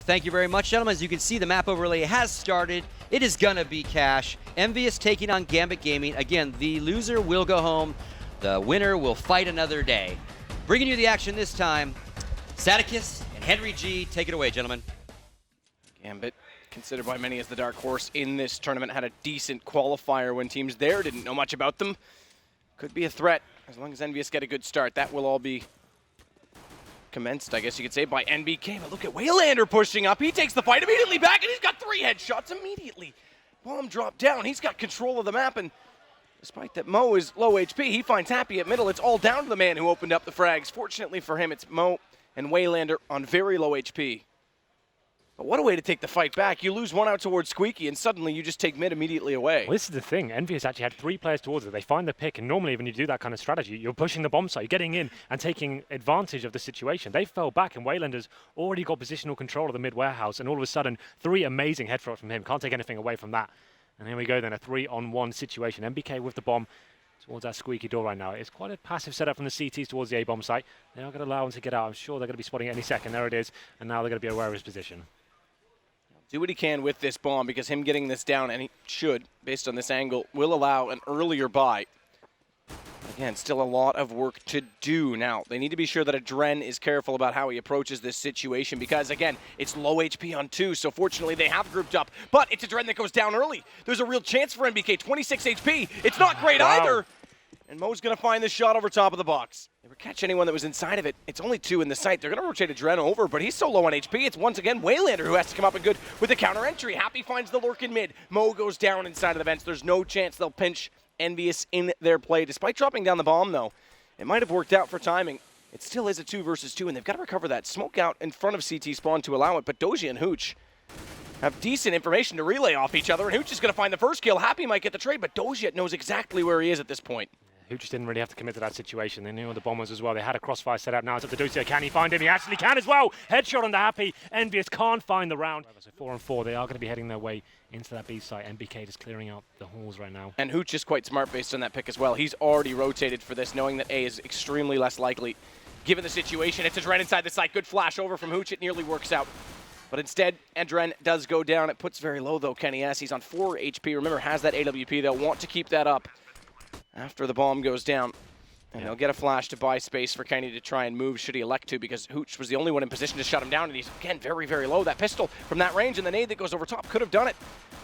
Thank you very much, gentlemen. As you can see, the map overlay has started. It is gonna be cash. EnVyUs taking on Gambit Gaming. Again, the loser will go home. The winner will fight another day. Bringing you the action this time, Sadikis and Henry G. Take it away, gentlemen. Gambit, considered by many as the dark horse in this tournament, had a decent qualifier when teams there didn't know much about them. Could be a threat as long as EnVyUs get a good start. That will all be commenced, I guess you could say, by NBK. But look at Waylander pushing up. He takes the fight immediately back, and he's got 3 headshots immediately. Bomb dropped down. He's got control of the map, and despite that Mo is low HP, he finds Happy at middle. It's all down to the man who opened up the frags. Fortunately for him, it's Mo and Waylander on very low HP. But what a way to take the fight back. You lose one out towards Squeaky, and suddenly you just take mid immediately away. Well, this is the thing. EnVyUs actually had 3 players towards it. They find the pick, and normally when you do that kind of strategy, you're pushing the bomb site, you're getting in and taking advantage of the situation. They fell back, and Waylander's already got positional control of the mid-warehouse, and all of a sudden, 3 amazing headshots from him. Can't take anything away from that. And here we go then, a 3-on-1 situation. MBK with the bomb towards that Squeaky door right now. It's quite a passive setup from the CTs towards the A-bomb site. They are going to allow him to get out. I'm sure they're going to be spotting it any second. There it is, and now they're going to be aware of his position. Do what he can with this bomb, because him getting this down, and he should, based on this angle, will allow an earlier buy. Again, still a lot of work to do. Now, they need to be sure that Adren is careful about how he approaches this situation, because, again, it's low HP on 2, so fortunately they have grouped up. But it's Adren that goes down early. There's a real chance for NBK, 26 HP. It's not great either. And Mo's going to find this shot over top of the box. Never catch anyone that was inside of it. It's only 2 in the site. They're going to rotate Adren over, but he's so low on HP. It's once again Waylander who has to come up and good with the counter entry. Happy finds the lurk in mid. Mo goes down inside of the vents. There's no chance they'll pinch EnVyUs in their play. Despite dropping down the bomb, though, it might have worked out for timing. It still is a 2 versus 2, and they've got to recover that smoke out in front of CT spawn to allow it. But Doji and Hooch have decent information to relay off each other, and Hooch is going to find the first kill. Happy might get the trade, but Doji knows exactly where he is at this point. Hooch didn't really have to commit to that situation. They knew where the bomb was as well. They had a crossfire set up. Now it's up to Dosia. Can he find him? He actually can as well. Headshot on the Happy. EnVyUs can't find the round. So 4-on-4. They are going to be heading their way into that B site. NBK just clearing out the halls right now. And Hooch is quite smart based on that pick as well. He's already rotated for this, knowing that A is extremely less likely. Given the situation, it's Adren inside the site. Good flash over from Hooch. It nearly works out. But instead, Adren does go down. It puts very low, though, Kenny S. He's on 4 HP. Remember, has that AWP. They'll want to keep that up after the bomb goes down. And they'll get a flash to buy space for Kenny to try and move should he elect to, because Hooch was the only one in position to shut him down, and he's, again, very, very low. That pistol from that range and the nade that goes over top could have done it.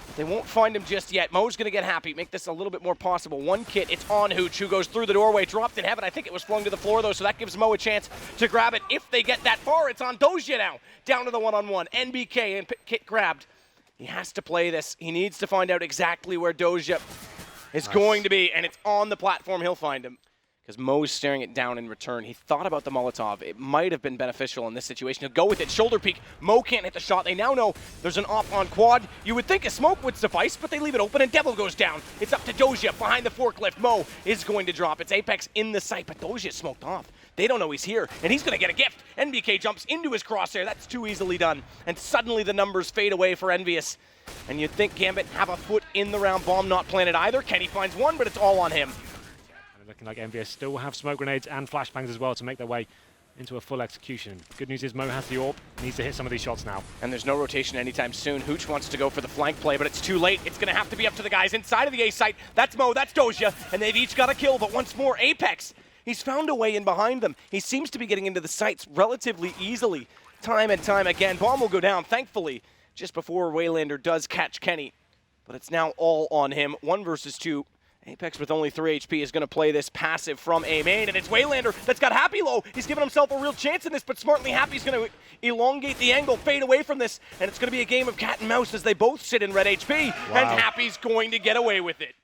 But they won't find him just yet. Mo's going to get Happy, make this a little bit more possible. 1 kit, it's on Hooch, who goes through the doorway, dropped in heaven. I think it was flung to the floor, though, so that gives Mo a chance to grab it. If they get that far, it's on Doja now. Down to the 1-on-1. NBK and kit grabbed. He has to play this. He needs to find out exactly where Doja is going to be, and it's on the platform. He'll find him, because Mo's staring it down in return. He thought about the Molotov. It might have been beneficial in this situation. He'll go with it. Shoulder peek. Mo can't hit the shot. They now know there's an op on quad. You would think a smoke would suffice, but they leave it open, and Devil goes down. It's up to Doja behind the forklift. Mo is going to drop. It's Apex in the site, but Doja smoked off. They don't know he's here, and he's going to get a gift. NBK jumps into his crosshair. That's too easily done. And suddenly the numbers fade away for EnVyUs. And you'd think Gambit have a foot in the round. Bomb not planted either. Kenny finds one, but it's all on him. And looking like EnVyUs still have smoke grenades and flashbangs as well to make their way into a full execution. Good news is Mo has the AWP, needs to hit some of these shots now. And there's no rotation anytime soon. Hooch wants to go for the flank play, but it's too late. It's going to have to be up to the guys inside of the A site. That's Mo, that's Doja, and they've each got a kill, but once more, Apex. He's found a way in behind them. He seems to be getting into the sites relatively easily, time and time again. Bomb will go down, thankfully, just before Waylander does catch Kenny. But it's now all on him. 1 versus 2. Apex with only 3 HP is going to play this passive from A main, and it's Waylander that's got Happy low. He's given himself a real chance in this, but smartly Happy's going to elongate the angle, fade away from this, and it's going to be a game of cat and mouse as they both sit in red HP, and Happy's going to get away with it.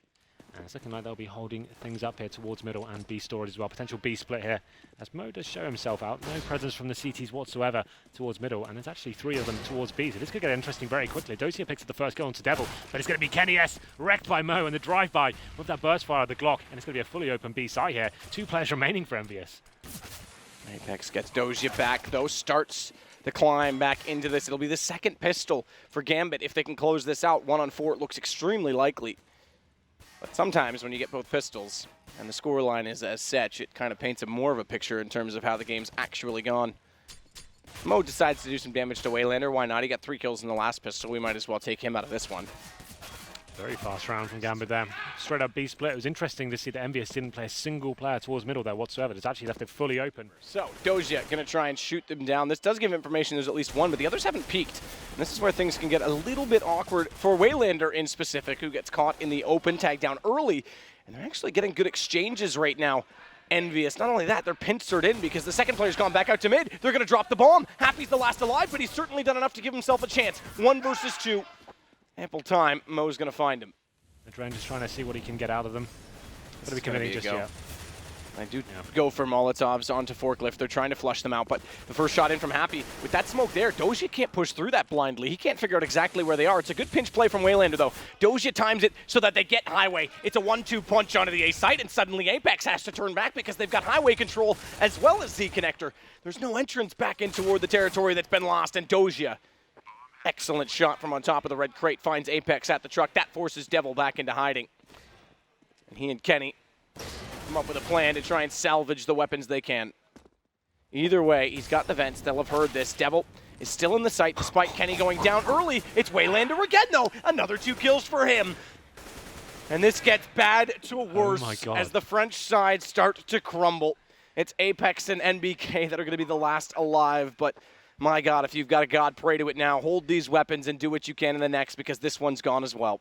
And it's looking like they'll be holding things up here towards middle and B storage as well. Potential B split here, as Mo does show himself out. No presence from the CTs whatsoever towards middle, and there's actually 3 of them towards B, so this could get interesting very quickly. Dosia picks up the first kill onto Devil, but it's going to be Kenny S, wrecked by Mo, and the drive-by with that burst fire of the Glock, and it's going to be a fully open B side here. 2 players remaining for EnVyUs. Apex gets Doja back, though, starts the climb back into this. It'll be the second pistol for Gambit if they can close this out. 1-on-4, it looks extremely likely. But sometimes when you get both pistols and the scoreline is as such, it kind of paints more of a picture in terms of how the game's actually gone. Mo decides to do some damage to Waylander. Why not? He got 3 kills in the last pistol. We might as well take him out of this one. Very fast round from Gambit there. Straight up B split. It was interesting to see that EnVyUs didn't play a single player towards middle there whatsoever. It's actually left it fully open. So, Doja going to try and shoot them down. This does give information there's at least one, but the others haven't peeked. And this is where things can get a little bit awkward for Waylander in specific, who gets caught in the open, tagged down early. And they're actually getting good exchanges right now. EnVyUs. Not only that, they're pincered in because the second player's gone back out to mid. They're going to drop the bomb. Happy's the last alive, but he's certainly done enough to give himself a chance. 1 versus 2. Ample time. Mo's going to find him. Adren just trying to see what he can get out of them. Got to be committing just yet. I do go for Molotovs onto Forklift. They're trying to flush them out, but the first shot in from Happy. With that smoke there, Doja can't push through that blindly. He can't figure out exactly where they are. It's a good pinch play from Waylander, though. Doja times it so that they get Highway. It's a 1-2 punch onto the A site, and suddenly Apex has to turn back because they've got Highway control as well as Z Connector. There's no entrance back in toward the territory that's been lost, and Doja, excellent shot from on top of the red crate, finds Apex at the truck. That forces Devil back into hiding. And he and Kenny come up with a plan to try and salvage the weapons they can. Either way, he's got the vents. They'll have heard this. Devil is still in the site despite Kenny going down early. It's Waylander again, though. Another 2 kills for him. And this gets bad to worse as the French side start to crumble. It's Apex and NBK that are going to be the last alive, but my God, if you've got a God, pray to it now. Hold these weapons and do what you can in the next, because this one's gone as well.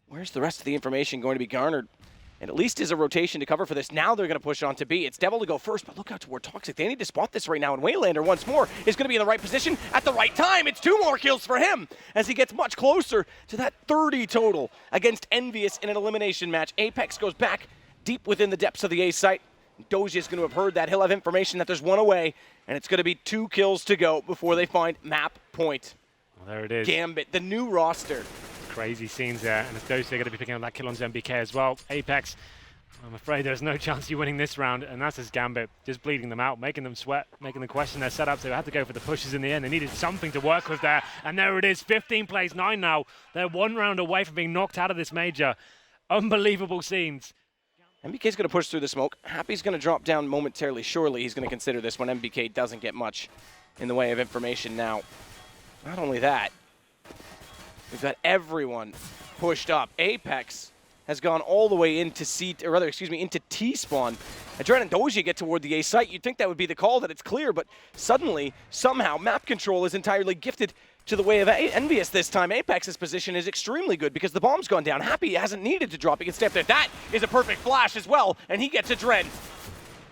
Where's the rest of the information going to be garnered? And at least is a rotation to cover for this. Now they're going to push on to B. It's Devil to go first, but look out toward Toxic. They need to spot this right now, and Waylander once more is going to be in the right position at the right time. It's 2 more kills for him as he gets much closer to that 30 total against EnVyUs in an elimination match. Apex goes back deep within the depths of the A site. Doja is going to have heard that. He'll have information that there's 1 away, and it's going to be 2 kills to go before they find map point. Well, there it is. Gambit, the new roster. Crazy scenes there, and it's Doja going to be picking up that kill on MBK as well. Apex, I'm afraid there's no chance of you winning this round, and that's his Gambit, just bleeding them out, making them sweat, making them question their setup. So they had to go for the pushes in the end. They needed something to work with there, and there it is, 15 plays 9 now. They're 1 round away from being knocked out of this major. Unbelievable scenes. MBK's going to push through the smoke. Happy's going to drop down momentarily. Surely he's going to consider this when MBK doesn't get much in the way of information now. Not only that, we've got everyone pushed up. Apex has gone all the way into into T-spawn. Adren and Doja get toward the A site. You'd think that would be the call, that it's clear, but suddenly, somehow, map control is entirely gifted to the way of EnVyUs this time. Apex's position is extremely good because the bomb's gone down. Happy hasn't needed to drop. He can stay up there. That is a perfect flash as well, and he gets Adren.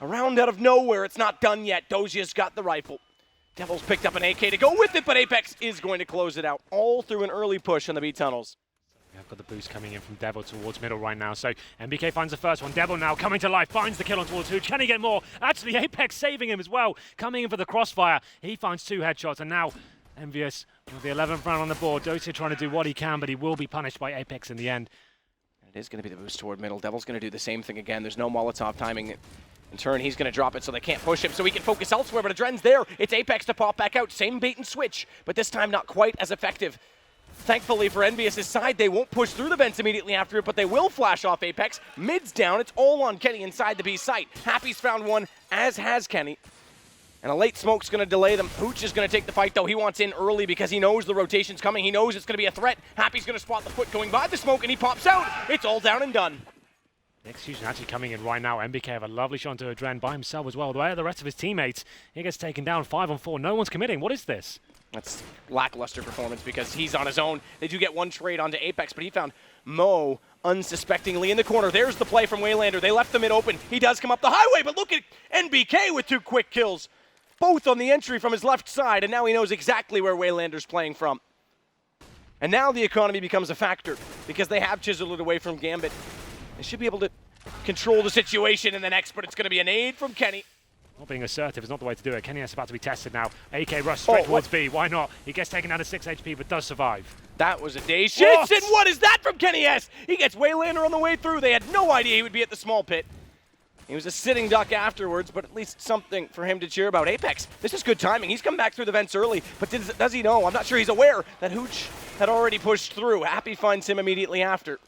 A round out of nowhere. It's not done yet. Doja's got the rifle. Devil's picked up an AK to go with it, but Apex is going to close it out, all through an early push on the B tunnels. I've got the boost coming in from Devil towards middle right now. So MBK finds the first one. Devil now coming to life, finds the kill on towards Hooch. Can he get more? Actually, Apex saving him as well. Coming in for the crossfire. He finds 2 headshots, and now EnVyUs with the 11th round on the board. Doja trying to do what he can, but he will be punished by Apex in the end. It is going to be the boost toward middle. Devil's going to do the same thing again. There's no Molotov timing. In turn, he's going to drop it so they can't push him, so he can focus elsewhere, but Adren's there. It's Apex to pop back out. Same bait and switch, but this time not quite as effective. Thankfully for EnVyUs' side, they won't push through the vents immediately after it, but they will flash off Apex. Mid's down. It's all on Kenny inside the B site. Happy's found one, as has Kenny. And a late smoke's going to delay them. Hooch is going to take the fight, though. He wants in early because he knows the rotation's coming. He knows it's going to be a threat. Happy's going to spot the foot going by the smoke, and he pops out. It's all down and done. The execution actually coming in right now. MBK have a lovely shot to Adren by himself as well. The way the rest of his teammates, he gets taken down 5-on-4. No one's committing. What is this? That's lackluster performance because he's on his own. They do get one trade onto Apex, but he found Mo unsuspectingly in the corner. There's the play from Waylander. They left the mid open. He does come up the highway, but look at NBK with 2 quick kills. Both on the entry from his left side, and now he knows exactly where Waylander's playing from. And now the economy becomes a factor because they have chiseled it away from Gambit. They should be able to control the situation in the next, but it's going to be an aid from Kenny. Not being assertive is not the way to do it. Kenny is about to be tested now. AK rush straight towards B. Why not? He gets taken down to 6 HP, but does survive. That was a day shit. And what is that from Kenny S? He gets Waylander on the way through. They had no idea he would be at the small pit. He was a sitting duck afterwards, but at least something for him to cheer about. Apex, this is good timing. He's come back through the vents early, but does he know? I'm not sure he's aware that Hooch had already pushed through. Happy finds him immediately after.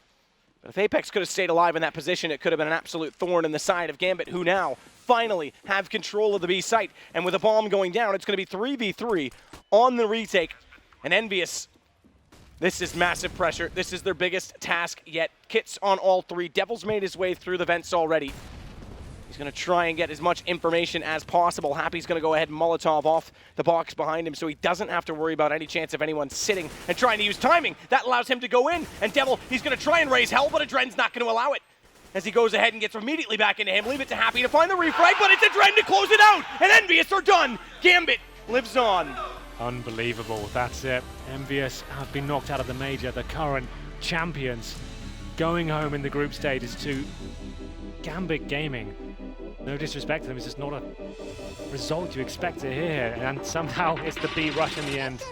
But if Apex could have stayed alive in that position, it could have been an absolute thorn in the side of Gambit, who now finally have control of the B site. And with a bomb going down, it's going to be 3v3 on the retake. And EnVyUs, this is massive pressure. This is their biggest task yet. Kits on all three. Devil's made his way through the vents already. He's going to try and get as much information as possible. Happy's going to go ahead and Molotov off the box behind him so he doesn't have to worry about any chance of anyone sitting and trying to use timing. That allows him to go in. And Devil, he's going to try and raise hell, but Adren's not going to allow it. As he goes ahead and gets immediately back into him. Leave it to Happy to find the refrag, but it's Adren to close it out. And EnVyUs are done. Gambit lives on. Unbelievable. That's it. EnVyUs have been knocked out of the major. The current champions going home in the group stages to Gambit Gaming. No disrespect to them, it's just not a result you expect to hear, and somehow it's the B rush in the end.